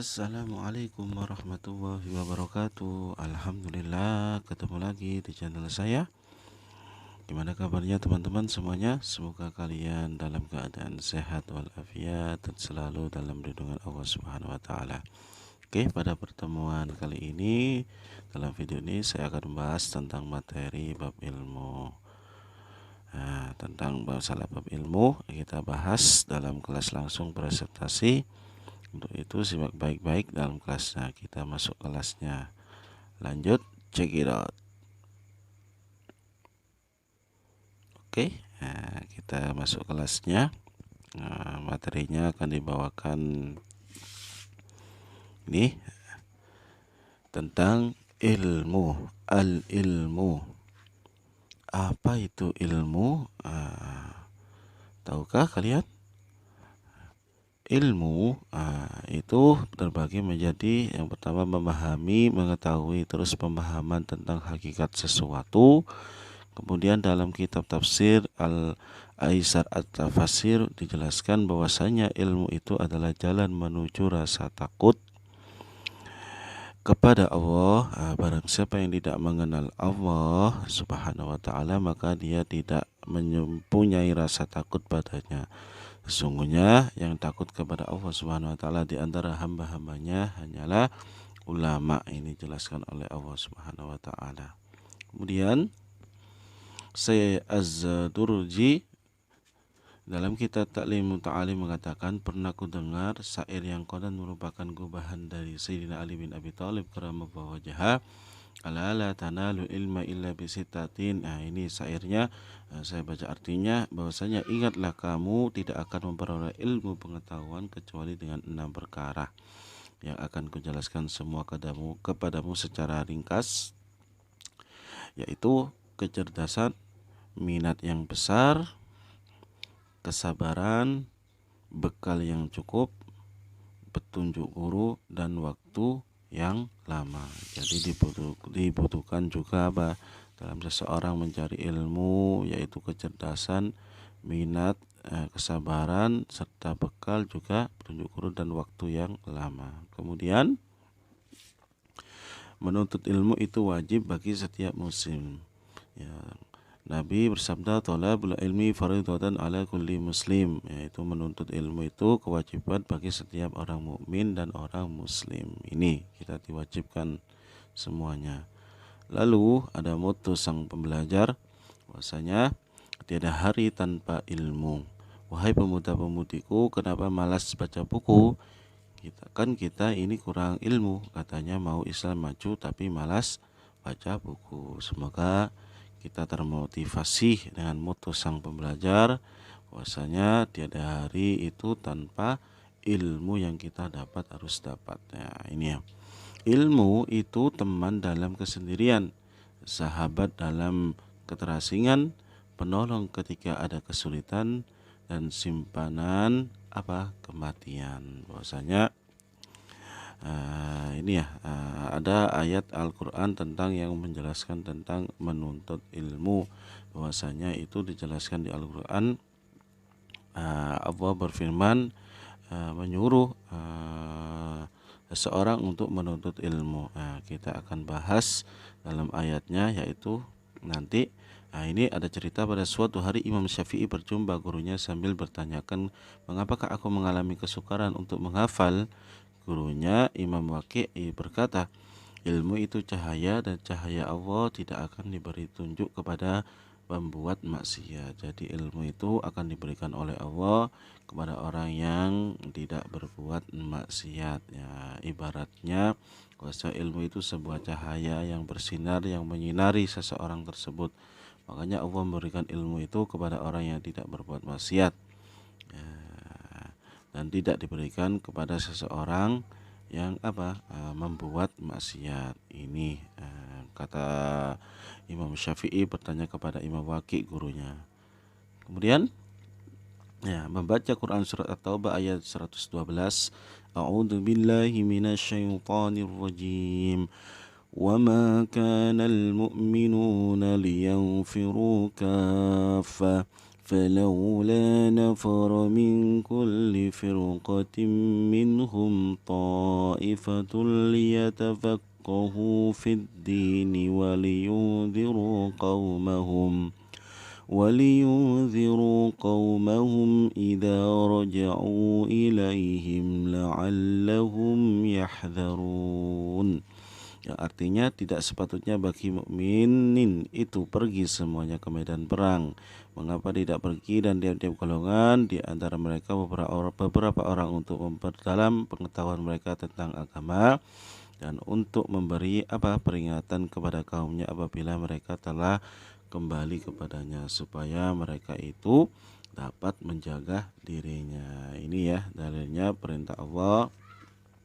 Assalamualaikum warahmatullahi wabarakatuh. Alhamdulillah ketemu lagi di channel saya. Gimana kabarnya teman-teman semuanya? Semoga kalian dalam keadaan sehat walafiat dan selalu dalam lindungan Allah Subhanahu wa taala. Oke, pada pertemuan kali ini dalam video ini saya akan membahas tentang materi bab ilmu. Nah, tentang masalah bab ilmu kita bahas dalam kelas langsung presentasi. Untuk itu simak baik-baik dalam kelasnya. Kita masuk kelasnya. Lanjut, check it out. Oke, nah, kita masuk kelasnya. Nah, materinya akan dibawakan ini tentang ilmu. Al-ilmu. Apa itu ilmu? Tahukah kalian? Ilmu itu terbagi menjadi yang pertama memahami, mengetahui, terus pemahaman tentang hakikat sesuatu. Kemudian dalam kitab tafsir Al-Aisar At-Tafasir dijelaskan bahwasanya ilmu itu adalah jalan menuju rasa takut kepada Allah. Barang siapa yang tidak mengenal Allah Subhanahu wa taala, maka dia tidak mempunyai rasa takut padanya. Sesungguhnya yang takut kepada Allah Subhanahu wa taala di antara hamba-hambanya hanyalah ulama. Ini dijelaskan oleh Allah Subhanahu wa taala. Kemudian Syekh Az-Durji dalam kitab Ta'lim Ta'alim mengatakan, pernah ku dengar syair yang konon merupakan gubahan dari Sayyidina Ali bin Abi Thalib karramallahu wajhahu. Ala la tanalu ilma illa bisitatin. Ini syairnya, saya baca artinya bahwasanya ingatlah kamu tidak akan memperoleh ilmu pengetahuan kecuali dengan 6 perkara yang akan kujelaskan semua kepadamu secara ringkas, yaitu kecerdasan, minat yang besar, kesabaran, bekal yang cukup, petunjuk guru, dan waktu yang lama. Jadi dibutuhkan juga apa dalam seseorang mencari ilmu, yaitu kecerdasan, minat, kesabaran, serta bekal juga petunjuk guru dan waktu yang lama. Kemudian menuntut ilmu itu wajib bagi setiap muslim. Ya, Nabi bersabda, thalabul ilmi fardhatun ala kulli muslim, yaitu menuntut ilmu itu kewajiban bagi setiap orang mukmin dan orang muslim. Ini kita diwajibkan semuanya. Lalu ada motto sang pembelajar, bahwasanya tiada hari tanpa ilmu. Wahai pemuda-pemudiku, kenapa malas baca buku? Kita ini kurang ilmu, katanya mau Islam maju tapi malas baca buku. Semoga kita termotivasi dengan motto sang pembelajar, bahwasanya tiada hari itu tanpa ilmu yang kita dapat harus dapat. Ini ya. Ilmu itu teman dalam kesendirian, sahabat dalam keterasingan, penolong ketika ada kesulitan, dan simpanan kematian. Bahwasanya ini ya, ada ayat Al-Quran tentang yang menjelaskan tentang menuntut ilmu, bahwasanya itu dijelaskan di Al-Quran. Allah berfirman menyuruh seseorang untuk menuntut ilmu. Kita akan bahas dalam ayatnya, yaitu nanti. Ini ada cerita pada suatu hari Imam Syafi'i berjumpa gurunya sambil bertanyakan, mengapakah aku mengalami kesukaran untuk menghafal? Gurunya Imam Waqi' berkata, ilmu itu cahaya dan cahaya Allah tidak akan diberi tunjuk kepada pembuat maksiat. Jadi ilmu itu akan diberikan oleh Allah kepada orang yang tidak berbuat maksiat. Ya, ibaratnya kuasa ilmu itu sebuah cahaya yang bersinar, yang menyinari seseorang tersebut. Makanya Allah memberikan ilmu itu kepada orang yang tidak berbuat maksiat, dan tidak diberikan kepada seseorang yang membuat maksiat. Ini kata Imam Syafi'i bertanya kepada Imam Waqi' gurunya. Kemudian membaca Quran surat At-Taubah ayat 112. A'udzu billahi minasyaitonir rajim. وما كان المؤمنون لينفروا كافة فلولا نفر من كل فرقة منهم طائفة ليتفقهوا في الدين ولينذروا قومهم إذا رجعوا إليهم لعلهم يحذرون. Ya, artinya tidak sepatutnya bagi mukminin itu pergi semuanya ke medan perang. Mengapa tidak pergi dan tiap-tiap golongan di antara mereka beberapa orang untuk memperdalam pengetahuan mereka tentang agama dan untuk memberi peringatan kepada kaumnya apabila mereka telah kembali kepadanya supaya mereka itu dapat menjaga dirinya. Ini ya dalilnya perintah Allah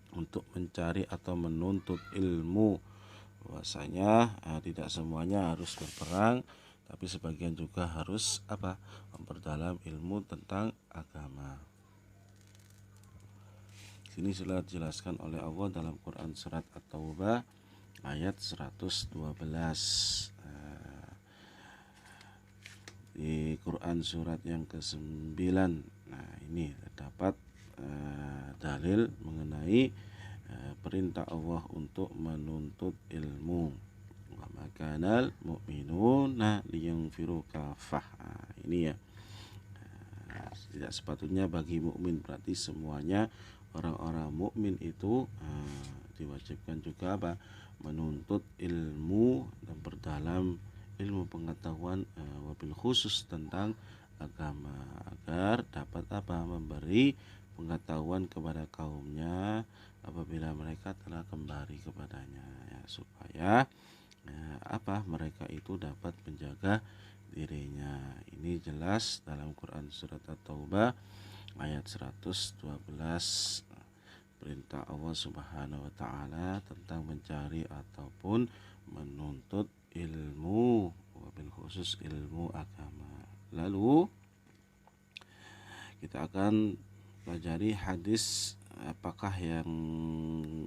untuk mencari atau menuntut ilmu, bahwasanya tidak semuanya harus berperang, tapi sebagian juga harus memperdalam ilmu tentang agama. Sini sudah dijelaskan oleh Allah dalam Quran surat At-Taubah ayat 112. Di Quran surat yang ke-9, nah ini terdapat dalil mengenai perintah Allah untuk menuntut ilmu. Wa makanal mu'minuna liyunfiru kafah. Ini ya. Tidak sepatutnya bagi mukmin, berarti semuanya orang-orang mukmin itu diwajibkan juga menuntut ilmu dan berdalam ilmu pengetahuan wabil khusus tentang agama agar dapat memberi pengetahuan kepada kaumnya apabila mereka telah kembali kepadanya ya, supaya mereka itu dapat menjaga dirinya. Ini jelas dalam Quran surat At-Taubah ayat 112, perintah Allah Subhanahu wa taala tentang mencari ataupun menuntut ilmu, wabil khusus ilmu agama. Lalu kita akan pelajari hadis apakah yang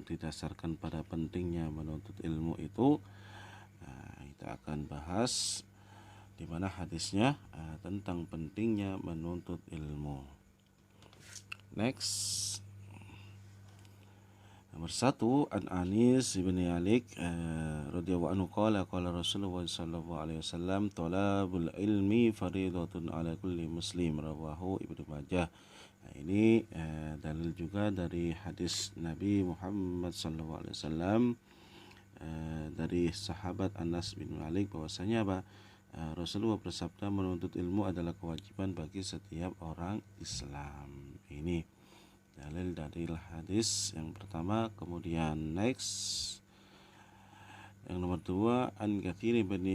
didasarkan pada pentingnya menuntut ilmu itu. Kita akan bahas di mana hadisnya tentang pentingnya menuntut ilmu. Next, nomor 1, an Anis bin Malik radhiyallahu anhu qala Rasulullah sallallahu alaihi wasallam talabul ilmi fariidatun ala kulli muslim, rawahu Ibnu Majah. Nah, ini dalil juga dari hadis Nabi Muhammad sallallahu alaihi wasallam dari sahabat Anas bin Malik bahwasanya Rasulullah bersabda menuntut ilmu adalah kewajiban bagi setiap orang Islam. Ini dalil dari hadis yang pertama. Kemudian next, yang nomor 2, an Katsir bin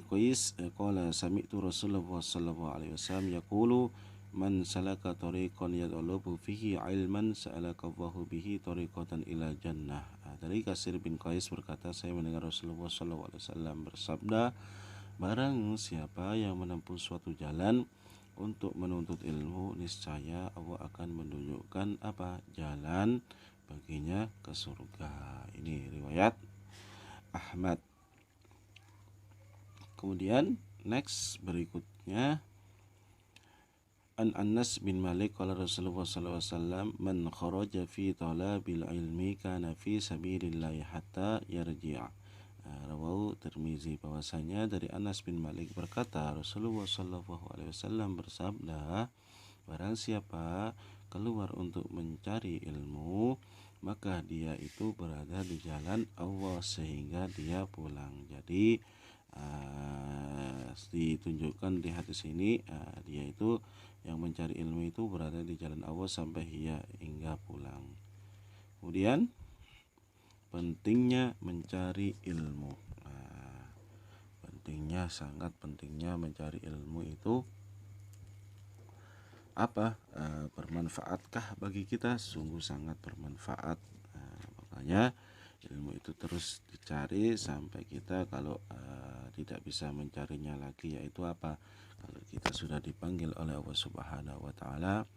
Qais qala sami'tu Rasulullah sallallahu alaihi wasallam yaqulu man salaka tariqan yad'ulubu fihi ilman sa'alaka Allahu bihi tariqatan ila jannah. Dari Katsir bin Qais berkata, saya mendengar Rasulullah sallallahu alaihi wasallam bersabda, barang siapa yang menempuh suatu jalan untuk menuntut ilmu, niscaya Allah akan menunjukkan jalan baginya ke surga. Ini riwayat Ahmad. Kemudian next berikutnya, an Anas bin Malik qala Rasulullah sallallahu alaihi wasallam man kharaja fi talabil ilmi kana fi sabilillah hatta yarji'a. Rawahu Tirmizi, bahwasanya dari Anas bin Malik berkata Rasulullah sallallahu alaihi wasallam bersabda, barang siapa keluar untuk mencari ilmu, maka dia itu berada di jalan Allah sehingga dia pulang. Jadi ditunjukkan di hadis ini dia itu yang mencari ilmu itu berada di jalan Allah sampai hingga pulang. Kemudian pentingnya mencari ilmu. Sangat pentingnya mencari ilmu itu bermanfaatkah bagi kita? Sungguh sangat bermanfaat. Makanya ilmu itu terus dicari sampai kita kalau tidak bisa mencarinya lagi, yaitu kalau kita sudah dipanggil oleh Allah Subhanahu wa taala,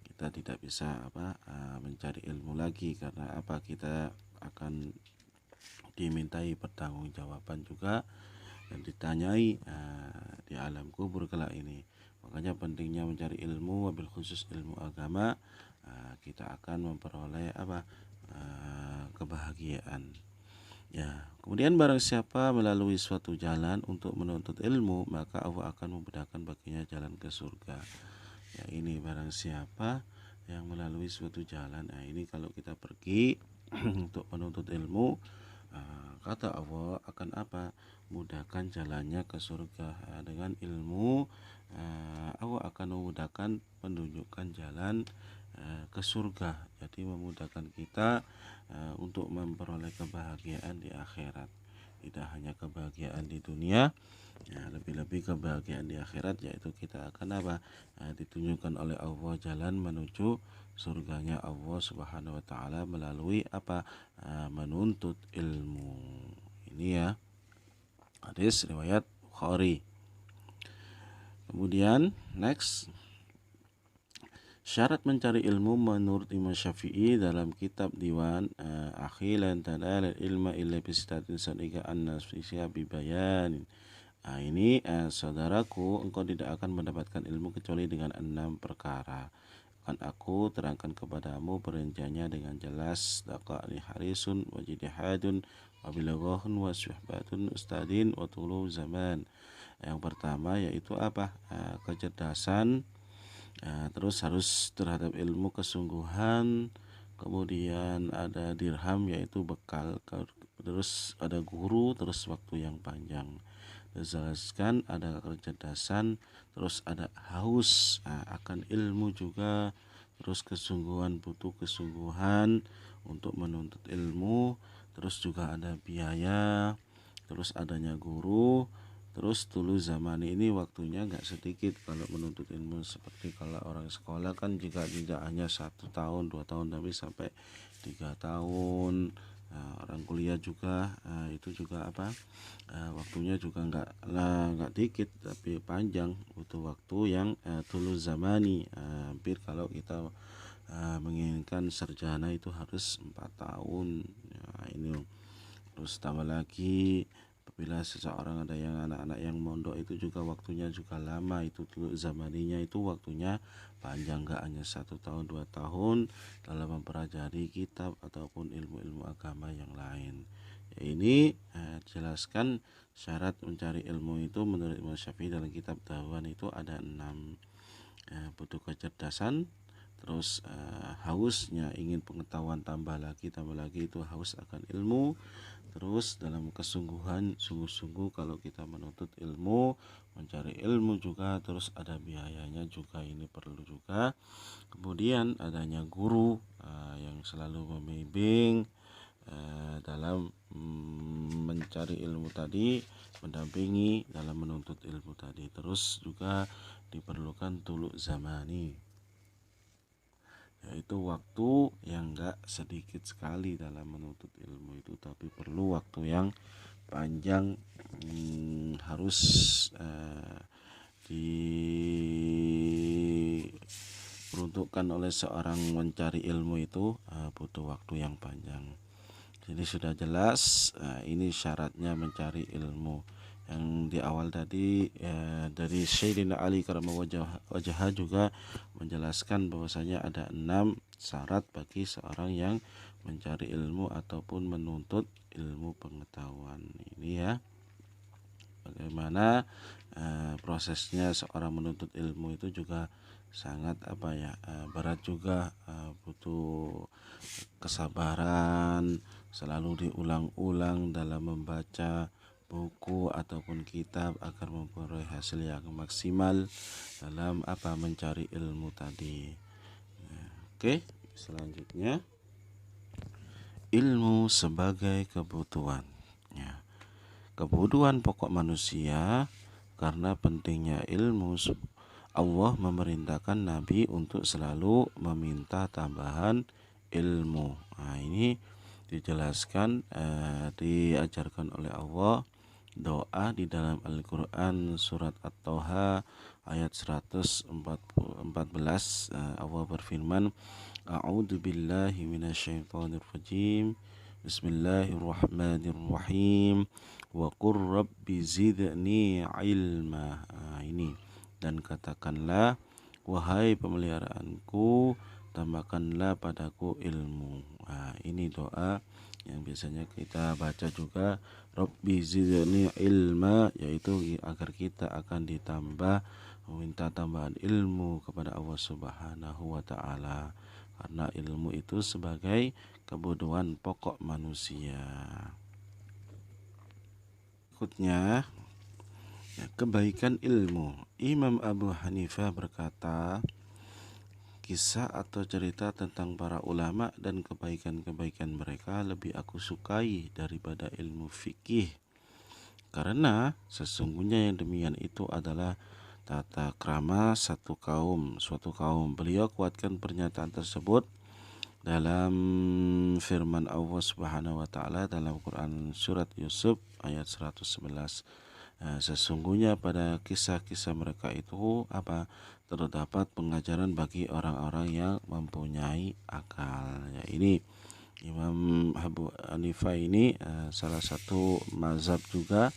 kita tidak bisa mencari ilmu lagi, karena kita akan dimintai pertanggungjawaban juga dan ditanyai di alam kubur kelak ini. Makanya pentingnya mencari ilmu, wabil khusus ilmu agama, kita akan memperoleh kebahagiaan. Ya, kemudian barang siapa melalui suatu jalan untuk menuntut ilmu, maka Allah akan memudahkan baginya jalan ke surga. Ya, ini barang siapa yang melalui suatu jalan. Nah, ini kalau kita pergi untuk menuntut ilmu, kata Allah akan mudahkan jalannya ke surga. Dengan ilmu, Allah akan memudahkan menunjukkan jalan ke surga. Jadi memudahkan kita untuk memperoleh kebahagiaan di akhirat. Tidak hanya kebahagiaan di dunia, lebih-lebih kebahagiaan di akhirat, yaitu kita akan ditunjukkan oleh Allah jalan menuju surganya Allah Subhanahu wa taala melalui menuntut ilmu. Ini ya hadis riwayat Bukhari. Kemudian next, syarat mencari ilmu menurut Imam Syafi'i dalam kitab Diwan akhilan tanal ilma illa bisittatin sadiqa annas fi bibayanin. Ini saudaraku, engkau tidak akan mendapatkan ilmu kecuali dengan 6 perkara. Akan aku terangkan kepadamu perinciannya dengan jelas. Daqani harisun wa jidihadun wa bilaghahun wa syuhbatun ustadin wa tulu zaman. Yang pertama yaitu kecerdasan, terus harus terhadap ilmu kesungguhan, kemudian ada dirham yaitu bekal, terus ada guru, terus waktu yang panjang. Dijelaskan ada kecerdasan, terus ada haus akan ilmu juga, terus kesungguhan, butuh kesungguhan untuk menuntut ilmu, terus juga ada biaya, terus adanya guru, terus dulu zaman ini waktunya nggak sedikit kalau menuntut ilmu. Seperti kalau orang sekolah kan juga tidak hanya 1 tahun 2 tahun tapi sampai 3 tahun. Orang kuliah juga itu juga waktunya juga nggak dikit tapi panjang, butuh waktu yang dulu zamani, hampir kalau kita menginginkan sarjana itu harus 4 tahun. Ini terus tambah lagi apabila seseorang ada yang anak-anak yang mondok itu juga waktunya juga lama, itu dulu zamaninya itu waktunya panjang, nggak hanya 1 tahun 2 tahun dalam mempelajari kitab ataupun ilmu-ilmu agama yang lain. Ini jelaskan syarat mencari ilmu itu menurut Imam Syafi'i dalam kitab Dawan itu ada 6. Butuh kecerdasan, terus hausnya ingin pengetahuan tambah lagi itu haus akan ilmu, terus dalam kesungguhan sungguh-sungguh kalau kita menuntut ilmu, mencari ilmu juga, terus ada biayanya juga, ini perlu juga. Kemudian adanya guru yang selalu membimbing dalam mencari ilmu tadi, mendampingi dalam menuntut ilmu tadi. Terus juga diperlukan tuluk zamani, yaitu waktu yang enggak sedikit sekali dalam menuntut ilmu itu, tapi perlu waktu yang panjang. Harus diperuntukkan oleh seorang mencari ilmu itu butuh waktu yang panjang. Jadi sudah jelas ini syaratnya mencari ilmu. Yang di awal tadi dari Sayyidina Ali karramallahu wajhah juga menjelaskan bahwasanya ada 6 syarat bagi seorang yang mencari ilmu ataupun menuntut ilmu pengetahuan. Ini ya bagaimana prosesnya seorang menuntut ilmu itu juga sangat berat juga, butuh kesabaran, selalu diulang-ulang dalam membaca buku ataupun kitab agar memperoleh hasil yang maksimal dalam mencari ilmu tadi. Oke, selanjutnya ilmu sebagai kebutuhan. Kebutuhan pokok manusia. Karena pentingnya ilmu, Allah memerintahkan Nabi untuk selalu meminta tambahan ilmu. Ini dijelaskan, diajarkan oleh Allah doa di dalam Al-Quran surat At-Toha ayat 114. Allah berfirman, A'udzu billahi minasyaitonir rajim. Bismillahirrahmanirrahim. wa qur rabbi zidni ilma. Ini, dan katakanlah, wahai pemeliharaanku, tambahkanlah padaku ilmu. Ini doa yang biasanya kita baca juga, Rabbi zidni ilma, yaitu agar kita akan ditambah, meminta tambahan ilmu kepada Allah Subhanahu wa taala, karena ilmu itu sebagai kebutuhan pokok manusia. Berikutnya, kebaikan ilmu. Imam Abu Hanifah berkata, kisah atau cerita tentang para ulama dan kebaikan-kebaikan mereka lebih aku sukai daripada ilmu fikih, karena sesungguhnya yang demikian itu adalah tata krama suatu kaum. Beliau kuatkan pernyataan tersebut dalam firman Allah Subhanahu wa taala dalam Quran surat Yusuf ayat 111. Sesungguhnya pada kisah-kisah mereka itu terdapat pengajaran bagi orang-orang yang mempunyai akal. Ya, ini Imam Abu Hanifah ini salah satu mazhab juga,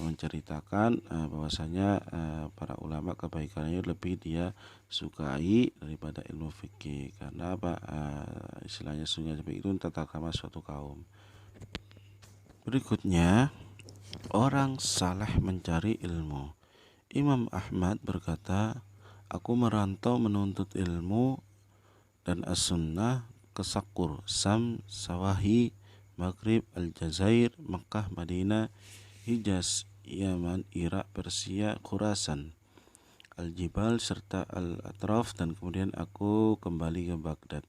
menceritakan bahwasanya para ulama kebaikannya lebih dia sukai daripada ilmu fikih, karena istilahnya sungai itu tata krama suatu kaum. Berikutnya, orang saleh mencari ilmu. Imam Ahmad berkata, aku merantau menuntut ilmu dan as-sunnah ke Sakur, Sam, Sawahi, Maghrib, Aljazair, Makkah, Madinah, Hijaz, Yaman, Irak, Persia, Khurasan, Al-Jibal, serta Al-Atraf, dan kemudian aku kembali ke Baghdad.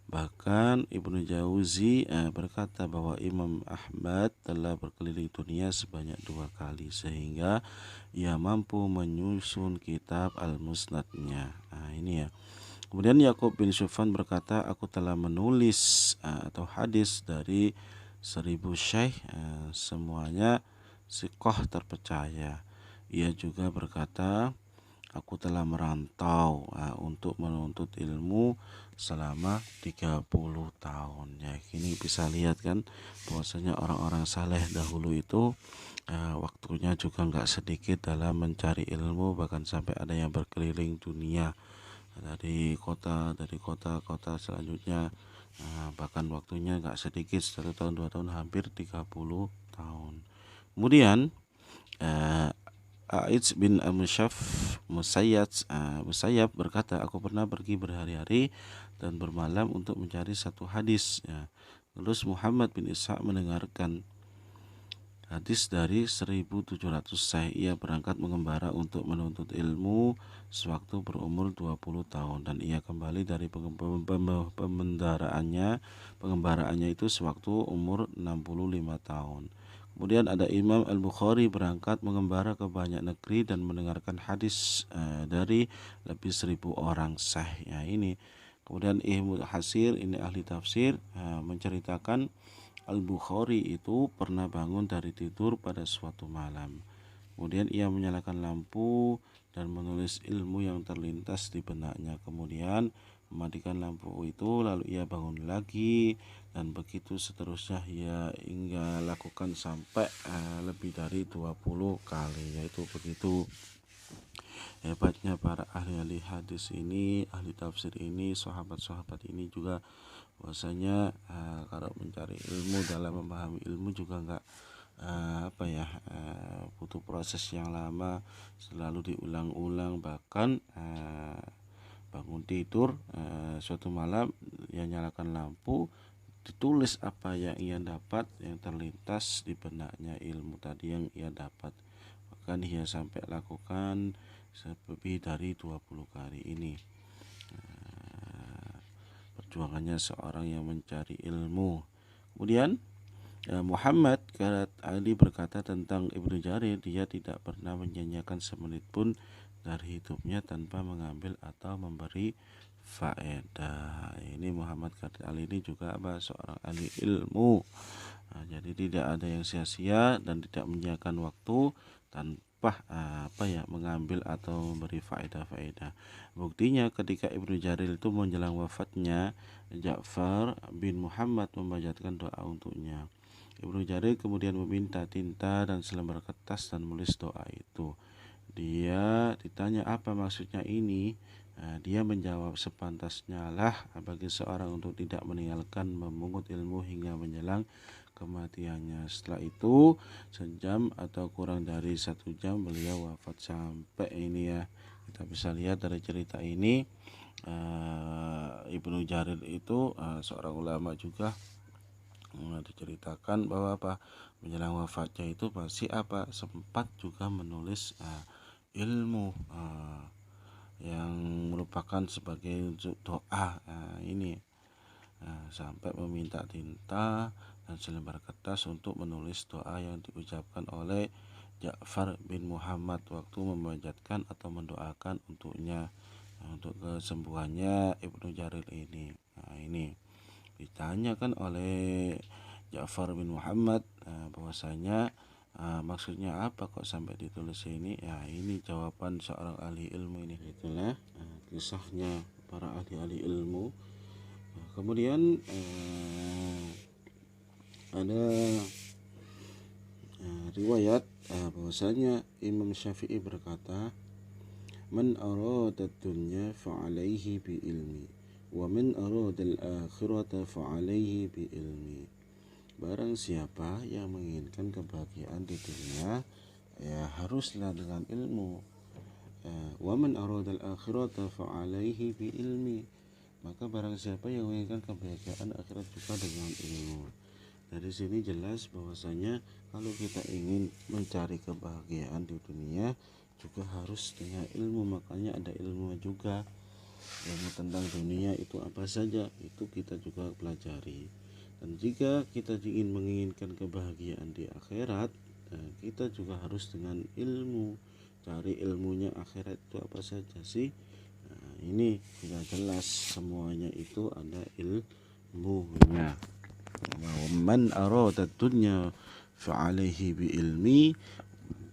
Bahkan Ibnu Jauzi berkata bahwa Imam Ahmad telah berkeliling dunia sebanyak 2 kali, sehingga ia mampu menyusun kitab Al-Musnadnya. Ini ya. Kemudian Yakub bin Syufan berkata, aku telah menulis atau hadis dari 1000 syekh, semuanya siqah terpercaya. Ia juga berkata, aku telah merantau untuk menuntut ilmu selama 30 tahun. Ya, ini bisa lihat kan bahwasanya orang-orang saleh dahulu itu waktunya juga nggak sedikit dalam mencari ilmu, bahkan sampai ada yang berkeliling dunia dari kota selanjutnya, bahkan waktunya nggak sedikit, 1 tahun 2 tahun, hampir 30 tahun. Kemudian Aiz bin Musayyab berkata, aku pernah pergi berhari-hari dan bermalam untuk mencari satu hadis. Terus Muhammad bin Ishaq mendengarkan hadis dari 1700 syekh. Ia berangkat mengembara untuk menuntut ilmu sewaktu berumur 20 tahun, dan ia kembali dari pengembaraannya itu sewaktu umur 65 tahun. Kemudian ada Imam Al-Bukhari berangkat mengembara ke banyak negeri dan mendengarkan hadis dari lebih 1000 orang syekh. Ini. Kemudian Ibnu Hasir, ini ahli tafsir, menceritakan Al-Bukhari itu pernah bangun dari tidur pada suatu malam. Kemudian ia menyalakan lampu dan menulis ilmu yang terlintas di benaknya. Kemudian mematikan lampu itu, lalu ia bangun lagi, dan begitu seterusnya ia hingga lakukan sampai lebih dari 20 kali. Yaitu begitu hebatnya para ahli hadis ini, ahli tafsir ini, sahabat-sahabat ini juga, bahwasanya kalau mencari ilmu, dalam memahami ilmu juga enggak butuh proses yang lama, selalu diulang-ulang. Bahkan bangun tidur suatu malam ia nyalakan lampu, ditulis apa yang ia dapat, yang terlintas di benaknya ilmu tadi yang ia dapat. Bahkan ia sampai lakukan lebih dari 20 kali. Ini perjuangannya seorang yang mencari ilmu. Kemudian Muhammad Ali berkata tentang Ibnu Jarir, dia tidak pernah menyanyiakan semenit pun dari hidupnya tanpa mengambil atau memberi faedah. Ini Muhammad Ali ini juga seorang ahli ilmu. Jadi tidak ada yang sia-sia dan tidak menyanyiakan waktu tanpa mengambil atau memberi faedah-faedah. Buktinya ketika Ibnu Jarir itu menjelang wafatnya, Ja'far bin Muhammad membacakan doa untuknya. Ibnu Jarir kemudian meminta tinta dan selembar kertas dan menulis doa itu. Dia ditanya apa maksudnya ini. Dia menjawab, sepantasnya lah bagi seorang untuk tidak meninggalkan memungut ilmu hingga menjelang kematiannya. Setelah itu sejam atau kurang dari 1 jam beliau wafat. Sampai ini ya, kita bisa lihat dari cerita ini, Ibnu Jarir itu seorang ulama juga. Diceritakan bahwa menjelang wafatnya itu masih sempat juga menulis ilmu yang merupakan sebagai doa ini, sampai meminta tinta dan selembar kertas untuk menulis doa yang diucapkan oleh Ja'far bin Muhammad waktu memanjatkan atau mendoakan untuknya, untuk kesembuhannya Ibnu Jarir ini. Ini ditanyakan oleh Ja'far bin Muhammad bahwasanya maksudnya apa kok sampai ditulis ini. Ya, ini jawaban seorang ahli ilmu ini. Itulah kisahnya para ahli ilmu. Kemudian ada riwayat bahwasanya Imam Syafi'i berkata, man arada dunya fa'alaihi bi ilmi wa man arada al-akhirata fa'alaihi bi ilmi. Barang siapa yang menginginkan kebahagiaan di dunia, ya haruslah dengan ilmu. Wa man arada al-akhirata fa'alaihi bi ilmi. Maka barang siapa yang menginginkan kebahagiaan akhirat juga dengan ilmu. Dari sini jelas bahwasanya kalau kita ingin mencari kebahagiaan di dunia juga harus dengan ilmu. Makanya ada ilmu juga, ilmu tentang dunia itu apa saja itu kita juga pelajari. Dan jika kita ingin menginginkan kebahagiaan di akhirat, kita juga harus dengan ilmu. Cari ilmunya akhirat itu apa saja sih. Ini sudah jelas semuanya itu ada ilmunya. Man arada dunya fa'alaihi bi ilmi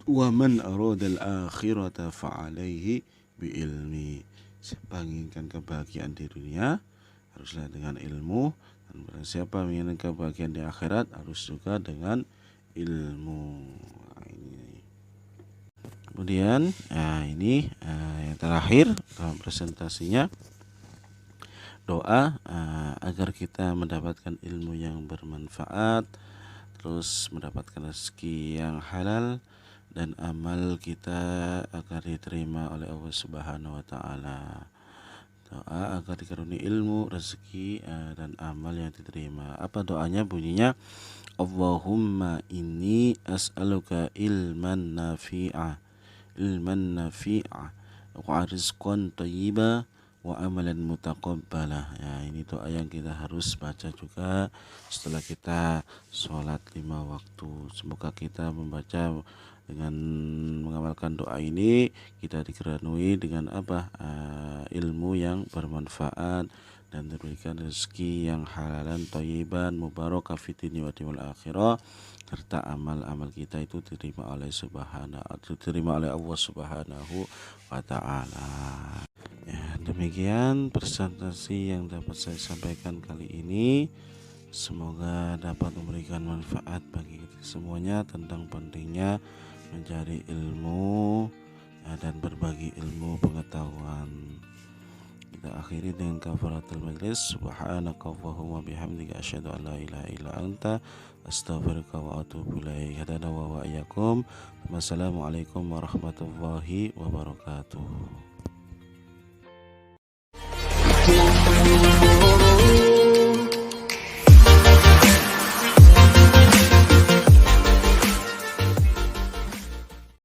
wa man arada al-akhirata fa'alaihi bi ilmi. Siapa menginginkan kebahagiaan di dunia haruslah dengan ilmu, dan siapa menginginkan kebahagiaan di akhirat harus juga dengan ilmu. Kemudian ini yang terakhir dalam presentasinya, doa agar kita mendapatkan ilmu yang bermanfaat, terus mendapatkan rezeki yang halal, dan amal kita agar diterima oleh Allah Subhanahu wa taala. Doa agar dikaruniai ilmu, rezeki dan amal yang diterima. Apa doanya? Bunyinya, Allahumma inni as'aluka ilman nafi'a wa rizqan thayyiba wa amalan mutaqabbalah. Ya, ini doa yang kita harus baca juga setelah kita sholat 5 waktu. Semoga kita membaca dengan mengamalkan doa ini, kita dikaruniai dengan ilmu yang bermanfaat dan diberikan rezeki yang halalan thayyiban mubarakah fid dunya wal akhirah, serta amal-amal kita itu diterima oleh Allah Subhanahu wa taala. Ya, demikian presentasi yang dapat saya sampaikan kali ini. Semoga dapat memberikan manfaat bagi kita semuanya tentang pentingnya mencari ilmu dan berbagi ilmu pengetahuan. Kita akhiri dengan kafaratul majlis. Subhanakallahumma bihamdika asyhadu an la ilaha illa anta astaghfiruka wa atubu ilaik. Hadana wa iyyakum. Wassalamualaikum warahmatullahi wabarakatuh.